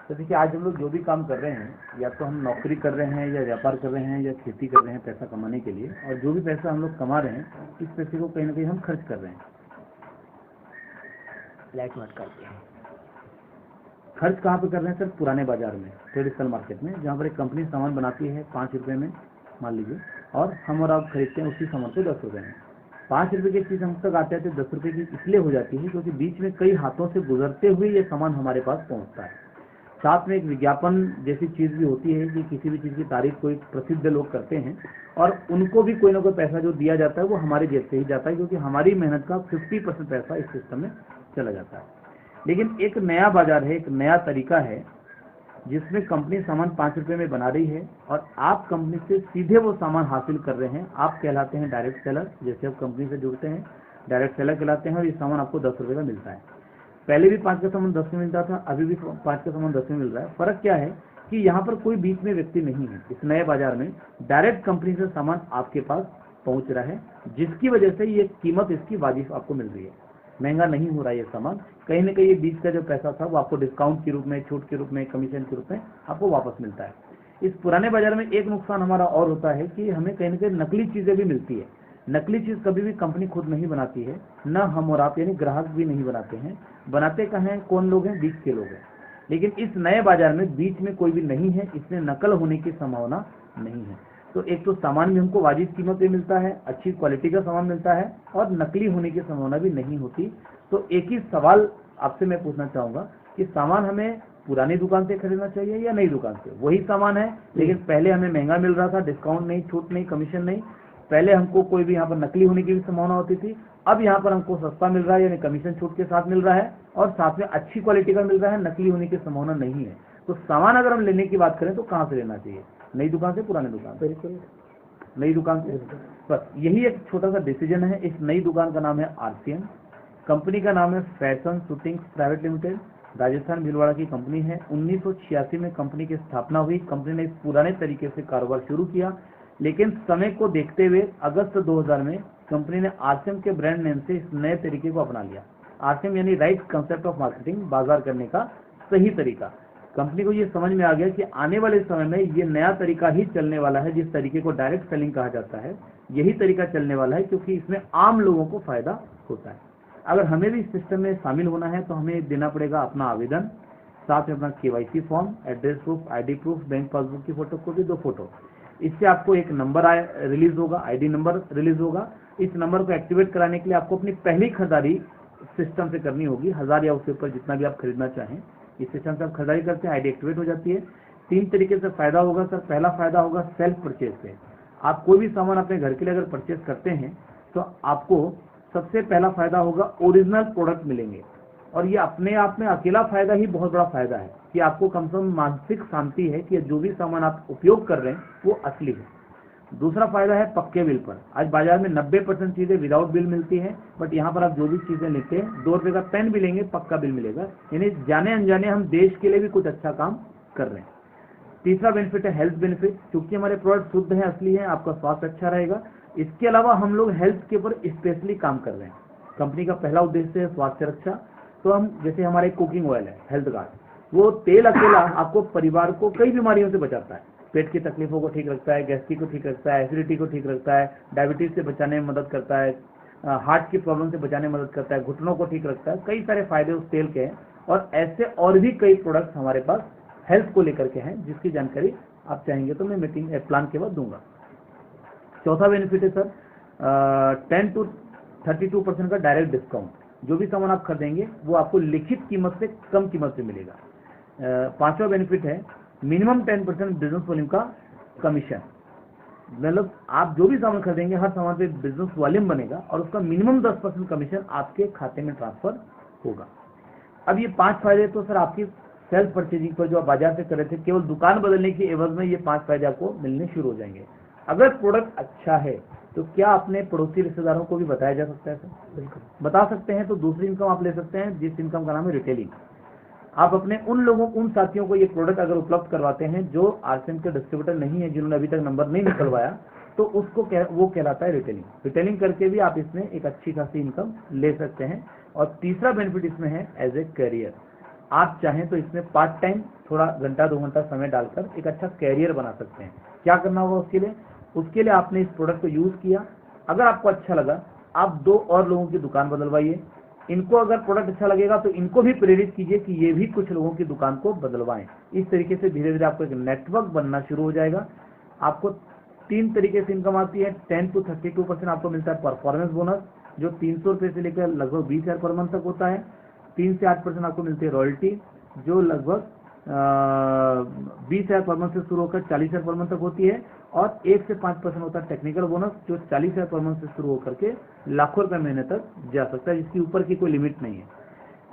तो देखिए आज हम लोग जो भी काम कर रहे हैं, या तो हम नौकरी कर रहे हैं, या व्यापार कर रहे हैं, या खेती कर रहे हैं पैसा कमाने के लिए, और जो भी पैसा हम लोग कमा रहे हैं इस पैसे को कहीं ना कहीं हम खर्च कर रहे हैं। लाइट मत करते हैं। खर्च कहाँ पे कर रहे हैं सर? पुराने बाजार में, ट्रेडिशनल मार्केट में, जहाँ पर एक कंपनी सामान बनाती है 5 रुपये में मान लीजिए, और हम और आप खरीदते हैं उसी सामान को 10 रुपये में। 5 रुपये की चीज़ हम तक आते आते 10 रुपये की इसलिए हो जाती है क्योंकि बीच में कई हाथों से गुजरते हुए ये सामान हमारे पास पहुँचता है। साथ में एक विज्ञापन जैसी चीज़ भी होती है कि किसी भी चीज़ की तारीफ कोई प्रसिद्ध लोग करते हैं, और उनको भी कोई ना कोई पैसा जो दिया जाता है वो हमारे जेब से ही जाता है, क्योंकि हमारी मेहनत का 50% पैसा इस सिस्टम में चला जाता है। लेकिन एक नया बाजार है, एक नया तरीका है जिसमें कंपनी सामान 5 रुपये में बना रही है और आप कंपनी से सीधे वो सामान हासिल कर रहे हैं। आप कहलाते हैं डायरेक्ट सेलर। जैसे आप कंपनी से जुड़ते हैं डायरेक्ट सेलर कहलाते हैं, और ये सामान आपको 10 रुपये का मिलता है। पहले भी 5 का सामान 10 में मिलता था, अभी भी 5 का सामान 10 में मिल रहा है। फर्क क्या है कि यहाँ पर कोई बीच में व्यक्ति नहीं है। इस नए बाजार में डायरेक्ट कंपनी से सामान आपके पास पहुँच रहा है, जिसकी वजह से ये कीमत इसकी वाजिब आपको मिल रही है। महंगा नहीं हो रहा है ये सामान। कहीं ना कहीं ये बीच का जो पैसा था वो आपको डिस्काउंट के रूप में, छूट के रूप में, कमीशन के रूप में आपको वापस मिलता है। इस पुराने बाजार में एक नुकसान हमारा और होता है कि हमें कहीं ना कहीं नकली चीज़ें भी मिलती है। नकली चीज़ कभी भी कंपनी खुद नहीं बनाती है, न हम और आप यानी ग्राहक भी नहीं बनाते हैं। बनाते कहाँ हैं? कौन लोग हैं? बीच के लोग हैं। लेकिन इस नए बाजार में बीच में कोई भी नहीं है, इसमें नकल होने की संभावना नहीं है। तो एक तो सामान भी हमको वाजिब कीमत पे मिलता है, अच्छी क्वालिटी का सामान मिलता है, और नकली होने की संभावना भी नहीं होती। तो एक ही सवाल आपसे मैं पूछना चाहूँगा कि सामान हमें पुरानी दुकान से खरीदना चाहिए या नई दुकान से? वही सामान है, लेकिन पहले हमें महंगा मिल रहा था, डिस्काउंट नहीं, छूट नहीं, कमीशन नहीं। पहले हमको कोई भी यहाँ पर नकली होने की भी संभावना होती थी। अब यहाँ पर हमको सस्ता मिल रहा है, यानी कमीशन छूट के साथ मिल रहा है, और साथ में अच्छी क्वालिटी का मिल रहा है, नकली होने की संभावना नहीं है। तो सामान अगर हम लेने की बात करें तो कहाँ से लेना चाहिए? नई दुकान से, पुरानी दुकान से? बिल्कुल नई दुकान से। बस यही एक छोटा सा डिसीजन है। इस नई दुकान का नाम है आरसीएम, कंपनी का नाम है fashion shootings private limited, Rajasthan Bhilwara की कंपनी है। 1986 में कंपनी की स्थापना हुई। कंपनी ने इस पुराने तरीके से कारोबार शुरू किया, लेकिन समय को देखते हुए अगस्त 2000 में कंपनी ने आरसीएम के ब्रांड नेम से इस नए तरीके को अपना लिया। आरसीएम यानी राइट कंसेप्ट ऑफ मार्केटिंग, बाजार करने का सही तरीका। कंपनी को ये समझ में आ गया कि आने वाले समय में ये नया तरीका ही चलने वाला है। जिस तरीके को डायरेक्ट सेलिंग कहा जाता है, यही तरीका चलने वाला है, क्योंकि इसमें आम लोगों को फायदा होता है। अगर हमें भी इस सिस्टम में शामिल होना है तो हमें देना पड़ेगा अपना आवेदन, साथ में अपना KYC form, address proof, ID proof, bank passbook की फोटोकॉपी, 2 फोटो। इससे आपको एक नंबर रिलीज होगा, आईडी नंबर रिलीज होगा। इस नंबर को एक्टिवेट कराने के लिए आपको अपनी पहली खरीदारी सिस्टम से करनी होगी, 1000 या उससे ऊपर जितना भी आप खरीदना चाहें। इस सिस्टम से आप खरीदारी करते हैं, आईडी एक्टिवेट हो जाती है। 3 तरीके से फायदा होगा सर। पहला फायदा होगा सेल्फ परचेज से। आप कोई भी सामान अपने घर के लिए अगर परचेज करते हैं तो आपको सबसे पहला फायदा होगा ओरिजिनल प्रोडक्ट मिलेंगे, और ये अपने आप में अकेला फायदा ही बहुत बड़ा फायदा है कि आपको कम से कम मानसिक शांति है कि जो भी सामान आप उपयोग कर रहे हैं वो असली है। दूसरा फायदा है पक्के बिल पर। आज बाजार में 90% चीजें विदाउट बिल मिलती हैं, बट यहाँ पर आप जो भी चीजें लेते हैं 2 रुपये का पेन भी लेंगे, पक्का बिल मिलेगा। यानी जाने अनजाने हम देश के लिए भी कुछ अच्छा काम कर रहे हैं। तीसरा बेनिफिट है हेल्थ बेनिफिट। क्योंकि हमारे प्रोडक्ट शुद्ध हैं, असली हैं, आपका स्वास्थ्य अच्छा रहेगा। इसके अलावा हम लोग हेल्थ के ऊपर स्पेशली काम कर रहे हैं। कंपनी का पहला उद्देश्य है स्वास्थ्य रक्षा। तो हम जैसे हमारे कुकिंग ऑयल है हेल्थ गार्ड, वो तेल अकेला आपको परिवार को कई बीमारियों से बचाता है। पेट की तकलीफों को ठीक रखता है, गैस्ट्रिक को ठीक रखता है, एसिडिटी को ठीक रखता है, डायबिटीज से बचाने में मदद करता है, हार्ट की प्रॉब्लम से बचाने में मदद करता है, घुटनों को ठीक रखता है। कई सारे फायदे उस तेल के हैं, और ऐसे और भी कई प्रोडक्ट्स हमारे पास हेल्थ को लेकर के हैं, जिसकी जानकारी आप चाहेंगे तो मैं मीटिंग प्लान के बाद दूंगा। चौथा बेनिफिट है सर 10 to 32% का डायरेक्ट डिस्काउंट। जो भी सामान आप खरीदेंगे वो आपको लिखित कीमत से कम कीमत से मिलेगा। पांचवा बेनिफिट है मिनिमम 10% बिजनेस वॉल्यूम का कमीशन। मतलब आप जो भी सामान खरीदेंगे हर सामान पे बिजनेस वॉल्यूम बनेगा, और उसका मिनिमम 10% कमीशन आपके खाते में ट्रांसफर होगा। अब ये 5 फायदे तो सर आपकी सेल्फ परचेजिंग पर जो आप बाजार से कर रहे थे, केवल दुकान बदलने की एवज में ये 5 फायदे आपको मिलने शुरू हो जाएंगे। अगर प्रोडक्ट अच्छा है तो क्या अपने पड़ोसी रिश्तेदारों को भी बताया जा सकता है सर? बिल्कुल बता सकते हैं। तो दूसरी इनकम आप ले सकते हैं, जिस इनकम का नाम है रिटेलिंग। आप अपने उन लोगों, उन साथियों को ये प्रोडक्ट अगर उपलब्ध करवाते हैं जो आरसीएम के डिस्ट्रीब्यूटर नहीं है, जिन्होंने अभी तक नंबर नहीं निकलवाया, तो उसको वो कहलाता है रिटेलिंग। रिटेलिंग करके भी आप इसमें एक अच्छी खासी इनकम ले सकते हैं। और तीसरा बेनिफिट इसमें है एज ए करियर। आप चाहें तो इसमें पार्ट टाइम थोड़ा घंटा 2 घंटा समय डालकर एक अच्छा कैरियर बना सकते हैं। क्या करना होगा उसके लिए आपने इस प्रोडक्ट को यूज किया, अगर आपको अच्छा लगा आप 2 और लोगों की दुकान बदलवाइए, इनको अगर प्रोडक्ट अच्छा लगेगा तो इनको भी प्रेरित कीजिए कि ये भी कुछ लोगों की दुकान को बदलवाएं। इस तरीके से धीरे धीरे आपको एक नेटवर्क बनना शुरू हो जाएगा। आपको 3 तरीके से इनकम आती है। 10 to 32% आपको मिलता है परफॉर्मेंस बोनस, जो 300 रुपये से लेकर लगभग 20,000 पर मंथ तक होता है। 3 से 8% आपको मिलती है रॉयल्टी, जो लगभग 20,000 पर मंथ से शुरू होकर 40,000 पर मंथ तक होती है। और 1 से 5% होता है टेक्निकल बोनस, जो 40,000 पर मंथ से शुरू होकर के लाखों रुपए महीने तक जा सकता है, जिसकी ऊपर की कोई लिमिट नहीं है।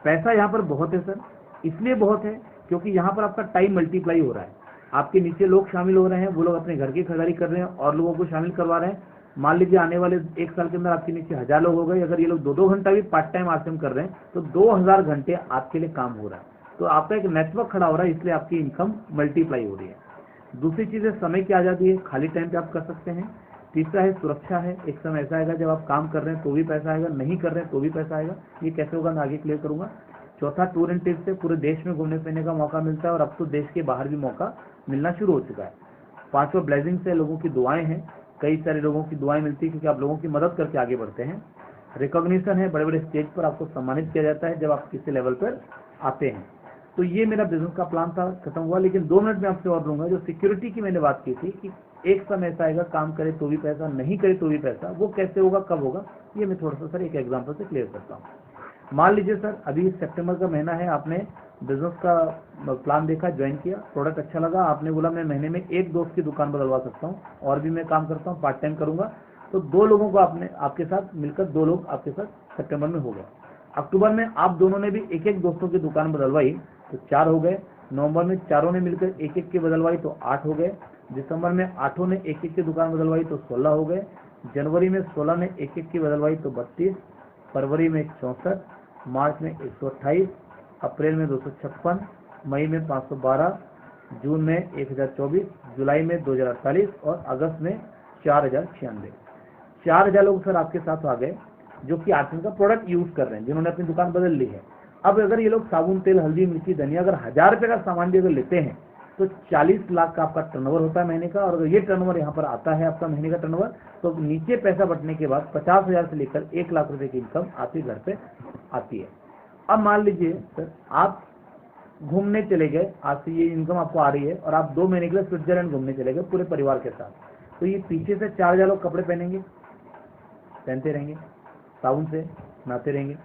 पैसा यहाँ पर बहुत है सर, इसलिए बहुत है क्योंकि यहाँ पर आपका टाइम मल्टीप्लाई हो रहा है। आपके नीचे लोग शामिल हो रहे हैं, वो लोग अपने घर की खरीदारी कर रहे हैं और लोगों को शामिल करवा रहे हैं। मान लीजिए आने वाले 1 साल के अंदर आपके नीचे 1000 लोग हो गए, अगर ये लोग 2-2 घंटा भी पार्ट टाइम आरसीएम कर रहे हैं तो 2000 घंटे आपके लिए काम हो रहा है। तो आपका एक नेटवर्क खड़ा हो रहा है, इसलिए आपकी इनकम मल्टीप्लाई हो रही है। दूसरी चीज है समय की आजादी है, खाली टाइम पे आप कर सकते हैं। तीसरा है सुरक्षा है, एक समय ऐसा आएगा जब आप काम कर रहे हैं तो भी पैसा आएगा, नहीं कर रहे हैं तो भी पैसा आएगा। ये कैसे होगा मैं आगे क्लियर करूंगा। चौथा, टूर एंड ट्रिप से पूरे देश में घूमने फिरने का मौका मिलता है और अब तो देश के बाहर भी मौका मिलना शुरू हो चुका है। पांचवा, ब्लेसिंग से लोगों की दुआएं हैं, कई सारे लोगों की दुआएं मिलती है क्योंकि आप लोगों की मदद करके आगे बढ़ते हैं। रिकॉग्निशन है, बड़े बड़े स्टेज पर आपको सम्मानित किया जाता है जब आप किसी लेवल पर आते हैं। तो ये मेरा बिजनेस का प्लान था, खत्म हुआ। लेकिन 2 मिनट में आपसे और दूंगा। जो सिक्योरिटी की मैंने बात की थी कि एक समय ऐसा आएगा काम करे तो भी पैसा, नहीं करे तो भी पैसा, वो कैसे होगा, कब होगा, ये मैं थोड़ा सा सर एक एग्जांपल से क्लियर करता हूँ। मान लीजिए सर अभी सितंबर का महीना है, आपने बिजनेस का प्लान देखा, ज्वाइन किया, प्रोडक्ट अच्छा लगा, आपने बोला मैं महीने में 1 दोस्त की दुकान बदलवा सकता हूँ और भी मैं काम करता हूँ, पार्ट टाइम करूंगा। तो 2 लोगों को आपके साथ मिलकर 2 लोग आपके साथ सितंबर में हो गए। अक्टूबर में आप दोनों ने भी 1-1 दोस्तों की दुकान बदलवाई तो 4 हो गए। नवंबर में चारों ने मिलकर 1-1 की बदलवाई तो 8 हो गए। दिसंबर में 8 ने 1-1 की दुकान बदलवाई तो 16 हो गए। जनवरी में 16 ने 1-1 की बदलवाई तो 32, फरवरी में 64, मार्च में 128, अप्रैल में 256, मई में 512, जून में 1024, जुलाई में 2048 और अगस्त में 4096। 4000 लोग सर आपके साथ आ गए जो कि आरसीएम का प्रोडक्ट यूज कर रहे हैं, जिन्होंने अपनी दुकान बदल ली है। अब अगर ये लोग साबुन, तेल, हल्दी, मिर्ची, धनिया अगर 1000 रुपए का सामान भी अगर लेते हैं तो 40 लाख का आपका टर्नओवर होता है महीने का। और अगर ये टर्नओवर यहाँ पर आता है आपका महीने का टर्नओवर, तो नीचे पैसा बटने के बाद 50,000 से लेकर 1 लाख रुपए की इनकम आपके घर पे आती है। अब मान लीजिए सर आप घूमने चले गए, आज से ये इनकम आपको आ रही है और आप 2 महीने के लिए स्विट्जरलैंड घूमने चले गए पूरे परिवार के साथ। तो ये पीछे से 4000 लोग कपड़े पहनते रहेंगे, साबुन से नहाते रहेंगे,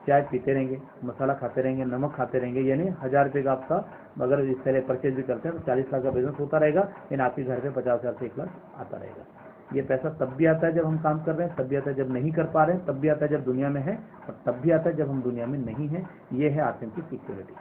चाय पीते रहेंगे, मसाला खाते रहेंगे, नमक खाते रहेंगे, यानी 1000 रुपये का आपका अगर इस तरह परचेज भी करते हैं तो 40 लाख का बिजनेस होता रहेगा। लेकिन आपके घर पे 50,000 से 1 लाख आता रहेगा। ये पैसा तब भी आता है जब हम काम कर रहे हैं, तब भी आता है जब नहीं कर पा रहे हैं, तब भी आता है जब दुनिया में है और तब भी आता है जब हम दुनिया में नहीं है। ये है आरसीएम की सिक्योरिटी।